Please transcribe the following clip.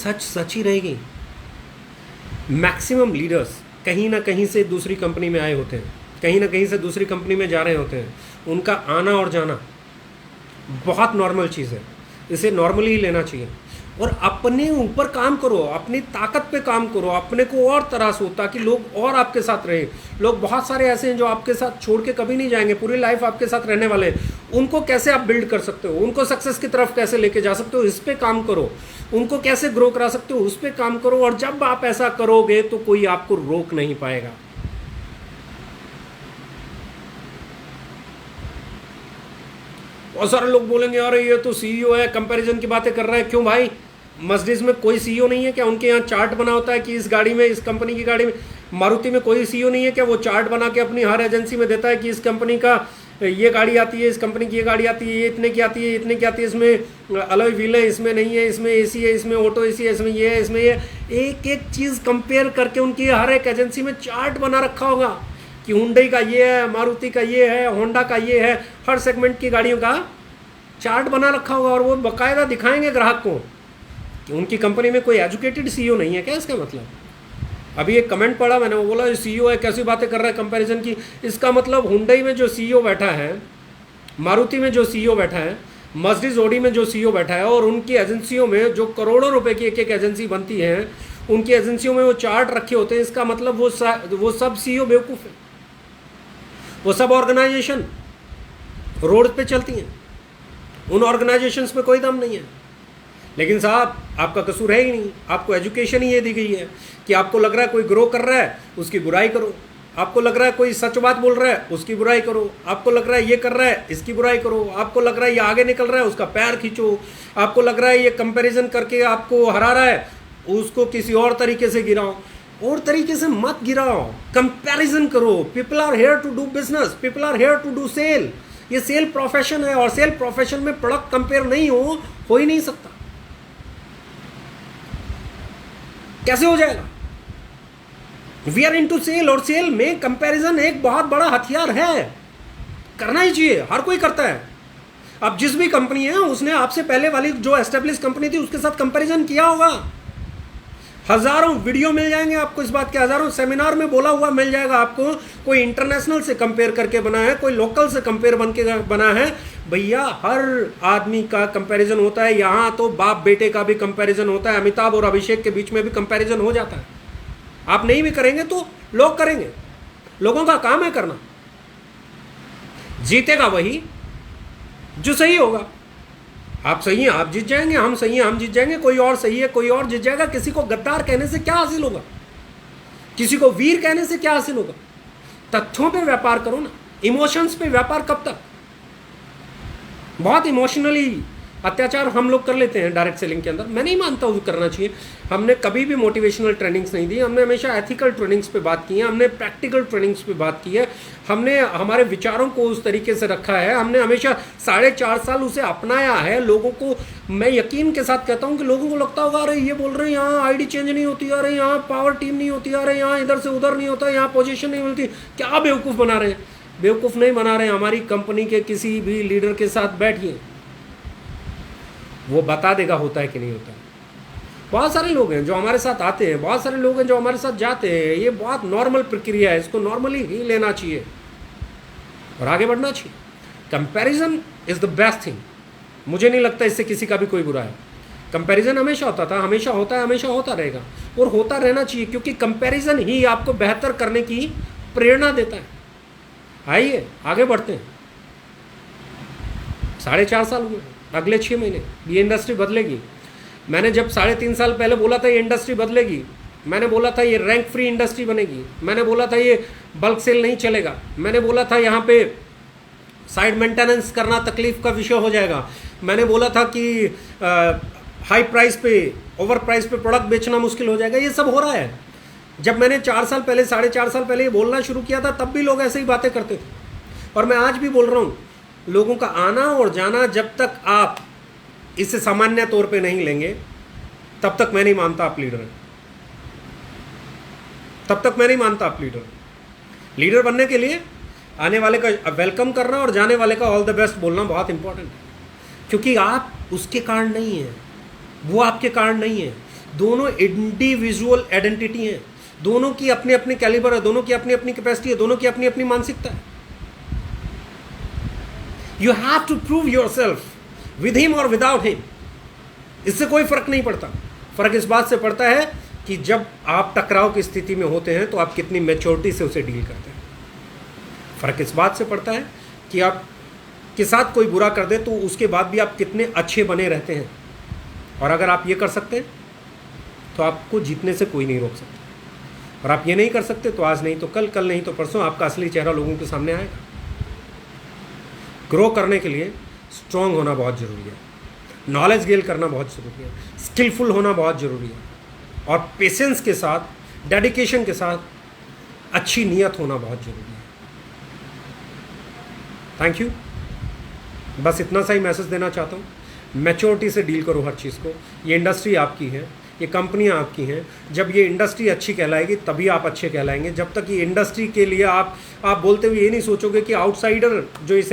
सच सच ही रहेगी। Maximum leaders कहीं ना कहीं से दूसरी कंपनी में आए होते हैं, कहीं ना कहीं से दूसरी कंपनी में जा रहे होते हैं। उनका आना और जाना बहुत नॉर्मल चीज़ है, इसे नॉर्मली ही लेना चाहिए। और अपने ऊपर काम करो, अपनी ताकत पे काम करो, अपने को और तराशो ताकि लोग और आपके साथ रहे। लोग बहुत सारे ऐसे हैं जो आपके साथ छोड़ के कभी नहीं जाएंगे, पूरी लाइफ आपके साथ रहने वाले हैं। उनको कैसे आप बिल्ड कर सकते हो, उनको सक्सेस की तरफ कैसे लेके जा सकते हो, इस पे काम करो। उनको कैसे ग्रो करा सकते हो, उस पर काम करो। और जब आप ऐसा करोगे तो कोई आपको रोक नहीं पाएगा। बहुत सारे लोग बोलेंगे अरे ये तो सीईओ है, कंपैरिजन की बातें कर रहा है। क्यों भाई, मर्सिडीज में कोई सीईओ नहीं है क्या? उनके यहाँ चार्ट बना होता है कि इस गाड़ी में, इस कंपनी की गाड़ी में। मारुति में कोई सीईओ नहीं है क्या? वो चार्ट बना के अपनी हर एजेंसी में देता है कि इस कंपनी का ये गाड़ी आती है, इस कंपनी की ये गाड़ी आती है, ये इतने की आती है, इतने की आती है, इसमें अलॉय व्हील है, इसमें नहीं है, इसमें एसी है, इसमें ऑटो एसी है, इसमें ये है, इसमें ये। एक एक चीज़ कंपेयर करके उनकी हर एक एजेंसी में चार्ट बना रखा होगा कि हुंडई का ये है, मारुति का ये है, होंडा का ये है। हर सेगमेंट की गाड़ियों का चार्ट बना रखा होगा और वो बाकायदा दिखाएंगे ग्राहक को कि उनकी कंपनी में कोई एजुकेटेड सीईओ नहीं है क्या? इसका मतलब अभी एक कमेंट पढ़ा मैंने, वो बोला सीईओ है, कैसी बातें कर रहा है कंपैरिजन की। इसका मतलब हुंडई में जो सीईओ बैठा है, मारुति में जो सीईओ बैठा है, मर्सिडीज ऑडी में जो सीईओ बैठा है, और उनकी एजेंसियों में जो करोड़ों रुपए की एक एक एजेंसी बनती है, उनकी एजेंसियों में वो चार्ट रखे होते हैं। इसका मतलब वो सब सीईओ बेवकूफ़ है। वो सब ऑर्गेनाइजेशन रोड पे चलती हैं, उन ऑर्गेनाइजेशंस में कोई दम नहीं है। लेकिन साहब आपका कसूर है ही नहीं, आपको एजुकेशन ही ये दी गई है कि आपको लग रहा है कोई ग्रो कर रहा है उसकी बुराई करो, आपको लग रहा है कोई सच बात बोल रहा है उसकी बुराई करो, आपको लग रहा है ये कर रहा है इसकी बुराई करो, आपको लग रहा है ये आगे निकल रहा है उसका पैर खींचो, आपको लग रहा है ये कंपैरिजन करके आपको हरा रहा है उसको किसी और तरीके से गिराओ। और तरीके से मत गिराओ, कंपैरिजन करो। People are here to do business, people are here to do sale. ये सेल प्रोफेशन है और सेल प्रोफेशन में प्रोडक्ट कंपेयर नहीं हो ही नहीं सकता। कैसे हो जाएगा? वी आर इनटू सेल, और सेल में कंपैरिजन एक बहुत बड़ा हथियार है, करना ही चाहिए, हर कोई करता है। अब जिस भी कंपनी है उसने आपसे पहले वाली जो एस्टेब्लिश कंपनी थी उसके साथ कंपैरिजन किया होगा। हजारों वीडियो मिल जाएंगे आपको इस बात के, हजारों सेमिनार में बोला हुआ मिल जाएगा आपको। कोई इंटरनेशनल से कंपेयर करके बना है, कोई लोकल से कंपेयर बन के बना है। भैया हर आदमी का कंपैरिजन होता है, यहाँ तो बाप बेटे का भी कंपैरिजन होता है, अमिताभ और अभिषेक के बीच में भी कंपैरिजन हो जाता है। आप नहीं भी करेंगे तो लोग करेंगे, लोगों का काम है करना। जीतेगा वही जो सही होगा। आप सही हैं आप जीत जाएंगे, हम सही हैं हम जीत जाएंगे, कोई और सही है कोई और जीत जाएगा। किसी को गद्दार कहने से क्या हासिल होगा, किसी को वीर कहने से क्या हासिल होगा? तथ्यों पे व्यापार करो ना, इमोशंस पे व्यापार कब तक? बहुत इमोशनली अत्याचार हम लोग कर लेते हैं डायरेक्ट सेलिंग के अंदर। मैं नहीं मानता हूँ करना चाहिए। हमने कभी भी मोटिवेशनल ट्रेनिंग्स नहीं दी, हमने हमेशा एथिकल ट्रेनिंग्स पे बात की है, हमने प्रैक्टिकल ट्रेनिंग्स पे बात की है, हमने हमारे विचारों को उस तरीके से रखा है, हमने हमेशा 4.5 साल उसे अपनाया है। लोगों को मैं यकीन के साथ कहता हूँ कि लोगों को लगता होगा अरे ये बोल रहे हैं यहाँ आईडी चेंज नहीं होती, अरे यहाँ पावर टीम नहीं होती, अरे यहाँ इधर से उधर नहीं होता, यहाँ पोजीशन नहीं मिलती। क्या बेवकूफ़ बना रहे हैं? बेवकूफ़ नहीं बना रहे हैं। हमारी कंपनी के किसी भी लीडर के साथ बैठिए, वो बता देगा होता है कि नहीं होता है। बहुत सारे लोग हैं जो हमारे साथ आते हैं, बहुत सारे लोग हैं जो हमारे साथ जाते हैं। ये बहुत नॉर्मल प्रक्रिया है, इसको नॉर्मली ही लेना चाहिए और आगे बढ़ना चाहिए। Comparison is the best thing. मुझे नहीं लगता इससे किसी का भी कोई बुरा है। कंपैरिजन हमेशा होता था, हमेशा होता है, हमेशा होता रहेगा और होता रहना चाहिए, क्योंकि कंपैरिजन ही आपको बेहतर करने की प्रेरणा देता है। आइए आगे बढ़ते हैं। 4.5 साल हुए, अगले 6 महीने ये इंडस्ट्री बदलेगी। मैंने जब 3.5 साल पहले बोला था ये इंडस्ट्री बदलेगी, मैंने बोला था ये रैंक फ्री इंडस्ट्री बनेगी, मैंने बोला था ये बल्क सेल नहीं चलेगा, मैंने बोला था यहाँ पे साइड मेंटेनेंस करना तकलीफ का विषय हो जाएगा, मैंने बोला था कि हाई प्राइस पे ओवर प्राइस पे प्रोडक्ट बेचना मुश्किल हो जाएगा। ये सब हो रहा है। जब मैंने 4 साल पहले 4.5 साल पहले ये बोलना शुरू किया था तब भी लोग ऐसे ही बातें करते थे और मैं आज भी बोल रहा हूँ। लोगों का आना और जाना जब तक आप इसे सामान्य तौर पे नहीं लेंगे तब तक मैं नहीं मानता आप लीडर हैं, तब तक मैं नहीं मानता आप लीडर। लीडर बनने के लिए आने वाले का वेलकम करना और जाने वाले का ऑल द बेस्ट बोलना बहुत इंपॉर्टेंट है, क्योंकि आप उसके कारण नहीं हैं, वो आपके कारण नहीं है। दोनों इंडिविजुअल आइडेंटिटी हैं, दोनों की अपने अपने कैलिबर है, दोनों की अपनी अपनी कैपेसिटी है, दोनों की अपनी अपनी मानसिकता है। You have to prove yourself with him और विदाउट हिम, इससे कोई फर्क नहीं पड़ता। फर्क इस बात से पड़ता है कि जब आप टकराव की स्थिति में होते हैं तो आप कितनी मैच्योरिटी से उसे डील करते हैं। फर्क इस बात से पड़ता है कि आप के साथ कोई बुरा कर दे तो उसके बाद भी आप कितने अच्छे बने रहते हैं। और अगर आप ये कर सकते हैं तो आपको जीतने से कोई नहीं रोक सकता। और आप ये नहीं कर सकते तो आज नहीं तो कल, कल नहीं तो परसों आपका असली चेहरा लोगों के सामने आएगा। ग्रो करने के लिए स्ट्रांग होना बहुत ज़रूरी है, नॉलेज गेन करना बहुत ज़रूरी है, स्किलफुल होना बहुत ज़रूरी है, और पेशेंस के साथ, डेडिकेशन के साथ अच्छी नीयत होना बहुत ज़रूरी है। Thank you. बस इतना सा ही मैसेज देना चाहता हूँ। मैच्योरिटी से डील करो हर चीज़ को। ये इंडस्ट्री आपकी है, ये कंपनियां आपकी हैं। जब ये इंडस्ट्री अच्छी कहलाएगी तभी आप अच्छे कहलाएंगे। जब तक ये इंडस्ट्री के लिए आप बोलते हुए ये नहीं सोचोगे कि आउटसाइडर जो इस